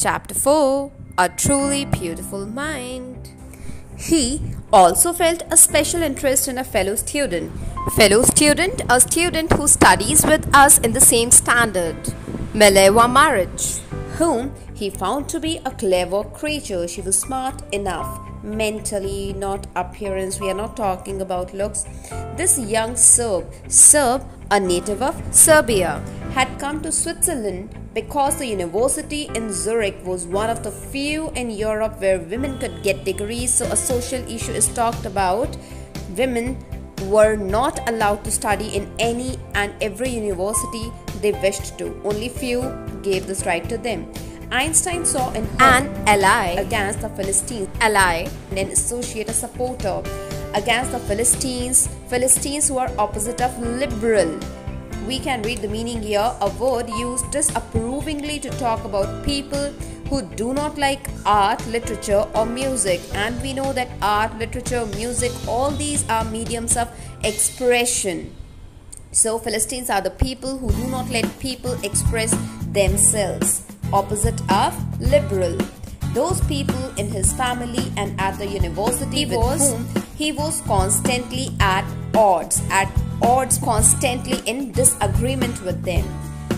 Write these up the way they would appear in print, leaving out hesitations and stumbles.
Chapter 4, A Truly Beautiful Mind. He also felt a special interest in a fellow student. A student who studies with us in the same standard, Mileva Maric, whom he found to be a clever creature. She was smart enough, mentally, not appearance. We are not talking about looks. This young Serb, a native of Serbia, had come to Switzerland because the university in Zurich was one of the few in Europe where women could get degrees. So a social issue is talked about. Women were not allowed to study in any and every university they wished to. Only few gave this right to them. Einstein saw in her an ally against the Philistines, ally and an associate, a supporter against the Philistines who are opposite of liberal. We can read the meaning here, a word used disapprovingly to talk about people who do not like art, literature or music. And we know that art, literature, music, all these are mediums of expression. So Philistines are the people who do not let people express themselves. Opposite of liberal. Those people in his family and at the university with whom he was constantly at odds, constantly in disagreement with them.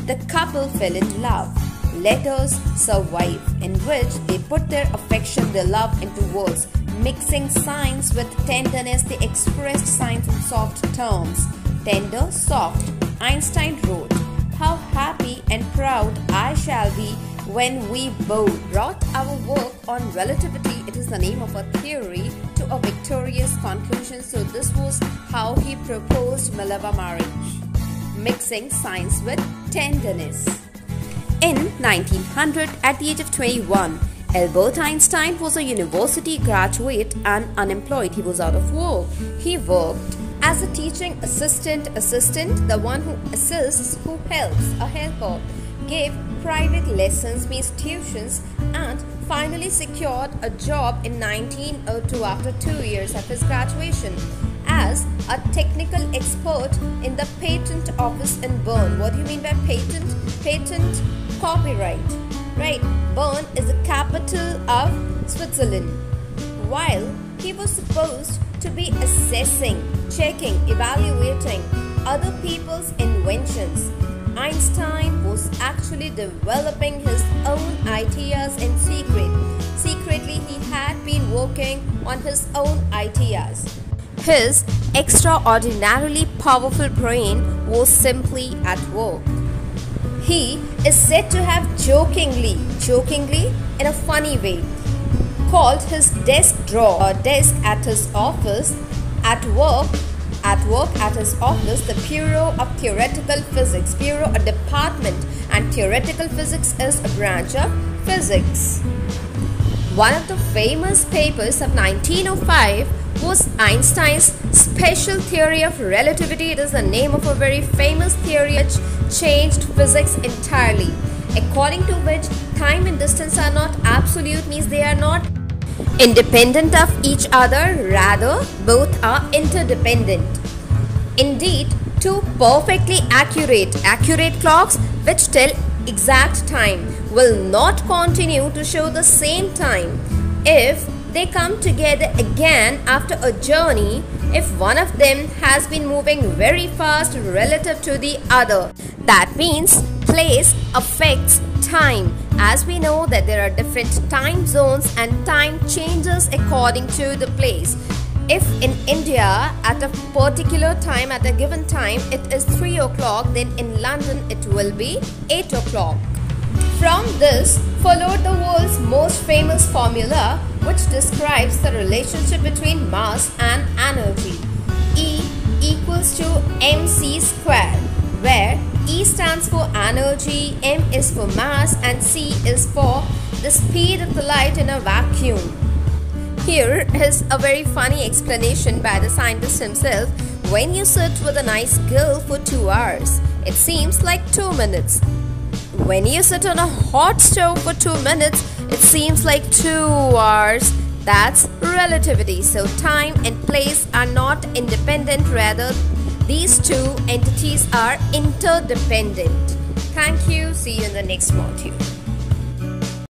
The couple fell in love. Letters survive, in which they put their affection, their love into words. Mixing science with tenderness, they expressed science in soft terms. Tender, soft. Einstein wrote, "How happy and proud I shall be when we both brought our work on relativity," it is the name of a theory, "to a victorious conclusion." So this was how he proposed Mileva Maric, mixing science with tenderness. In 1900, at the age of 21, Albert Einstein was a university graduate and unemployed. He was out of work. He worked as a teaching assistant, the one who assists, who helps, a helper, gave private lessons, means tuitions, and finally secured a job in 1902 after 2 years of his graduation as a technical expert in the patent office in Bern. What do you mean by patent? Patent, copyright, right? Bern is the capital of Switzerland. While he was supposed to be assessing, checking, evaluating other people's inventions, Einstein was actually developing his own ideas in secret. Secretly, he had been working on his own ideas. His extraordinarily powerful brain was simply at work. He is said to have jokingly in a funny way, called his desk drawer, or desk at his office, at work at his office, the Bureau of Theoretical Physics. Bureau, a department, and theoretical physics is a branch of physics. One of the famous papers of 1905 was Einstein's special theory of relativity. It is the name of a very famous theory which changed physics entirely, according to which time and distance are not absolute, means they are not independent of each other, rather both are interdependent. Indeed, two perfectly accurate clocks which tell exact time will not continue to show the same time if they come together again after a journey, if one of them has been moving very fast relative to the other. That means place affects time. As we know that there are different time zones and time changes according to the place. If in India at a particular time, at a given time, it is 3 o'clock, then in London it will be 8 o'clock. From this followed the world's most famous formula, which describes the relationship between mass and energy. E equals to mc square, where E stands for energy, M is for mass, and C is for the speed of the light in a vacuum. Here is a very funny explanation by the scientist himself. When you sit with a nice girl for 2 hours, it seems like 2 minutes. When you sit on a hot stove for 2 minutes, it seems like 2 hours. That's relativity. So time and place are not independent, rather these two entities are interdependent. Thank you. See you in the next module.